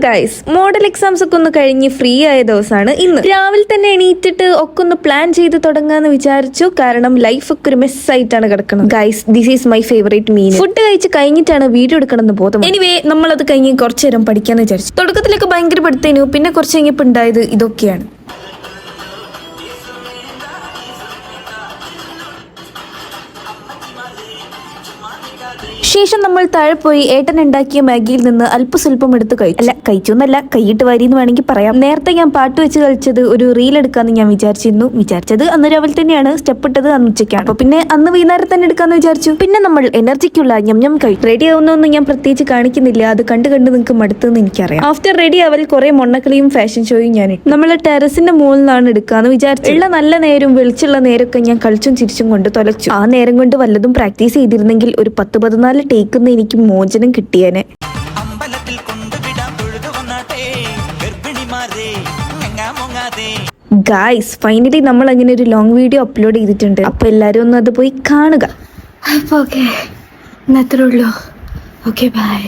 Guys, model exams ഒക്കെ ഒന്ന് കഴിഞ്ഞ് ഫ്രീ ആയ ദിവസമാണ് ഇന്ന്. രാവിലെ തന്നെ എണീറ്റിട്ട് ഒക്കെ ഒന്ന് പ്ലാൻ ചെയ്ത് തുടങ്ങാന്ന് വിചാരിച്ചു. കാരണം ലൈഫ് ഒക്കെ ഒരു മെസ് ആയിട്ടാണ് കിടക്കുന്നത്. Guys, this is my favourite mean. Food കഴിച്ച് കഴിഞ്ഞിട്ടാണ് വീഡിയോ എടുക്കണമെന്ന് ബോധം. എനിവേ, നമ്മളത് കഴിഞ്ഞ് കുറച്ചു നേരം പഠിക്കാന്ന് വിചാരിച്ചു. തുടക്കത്തിലൊക്കെ ഭയങ്കര പഠിത്തേനു, പിന്നെ കുറച്ച് കഴിഞ്ഞപ്പോൾ ഉണ്ടായത് ഇതൊക്കെയാണ്. ശേഷം നമ്മൾ താഴെ പോയി ഏട്ടൻ ഉണ്ടാക്കിയ മാഗിയിൽ നിന്ന് അല്പസ്വല്പം എടുത്ത് കഴിച്ചു. അല്ല, കഴിച്ചൊന്നല്ല, കൈയിട്ട് വാരിന്ന് വേണമെങ്കിൽ പറയാം. നേരത്തെ ഞാൻ പാട്ട് വെച്ച് കളിച്ചത് ഒരു റീൽ എടുക്കാന്ന് ഞാൻ വിചാരിച്ചത് അന്ന് രാവിലെ തന്നെയാണ്. സ്റ്റെപ്പ് ഇട്ടത് അന്ന് ഉച്ചയ്ക്കാണ്. അപ്പൊ പിന്നെ അന്ന് വൈകുന്നേരം തന്നെ എടുക്കാന്ന് വിചാരിച്ചു. പിന്നെ നമ്മൾ എനർജിക്കുള്ള ഞം കഴിച്ചു. റെഡി ആവുന്നൊന്നും ഞാൻ പ്രത്യേകിച്ച് കാണിക്കുന്നില്ല, അത് കണ്ട് നിങ്ങൾക്ക് മടുത്തെന്ന് എനിക്കറിയാം. ആഫ്റ്റർ റെഡി ആവൽ കുറെ മൊണ്ണക്കളിയും ഫാഷൻ ഷോയും ഞാൻ നമ്മൾ ടെറസിന്റെ മുകളിൽ നിന്നാണ് എടുക്കാന്ന് വിചാരിച്ചു. ഉള്ള നല്ല നേരവും വെളിച്ചുള്ള നേരമൊക്കെ ഞാൻ കളിച്ചും ചിരിച്ചും കൊണ്ട് തൊലച്ചു. ആ നേരം കൊണ്ട് വല്ലതും പ്രാക്ടീസ് ചെയ്തിരുന്നെങ്കിൽ ഒരു 10-14 ടേക്കുന്ന എനിക്ക് മോചനം കിട്ടിയേനെ. ഗായ്സ്, ഫൈനലി നമ്മൾ അങ്ങനെ ഒരു ലോങ് വീഡിയോ അപ്ലോഡ് ചെയ്തിട്ടുണ്ട്. അപ്പൊ എല്ലാരും ഒന്ന് അത് പോയി കാണുക. അപ്പൊ ഓക്കെ, അത്രേ ഉള്ളൂ. Okay, by.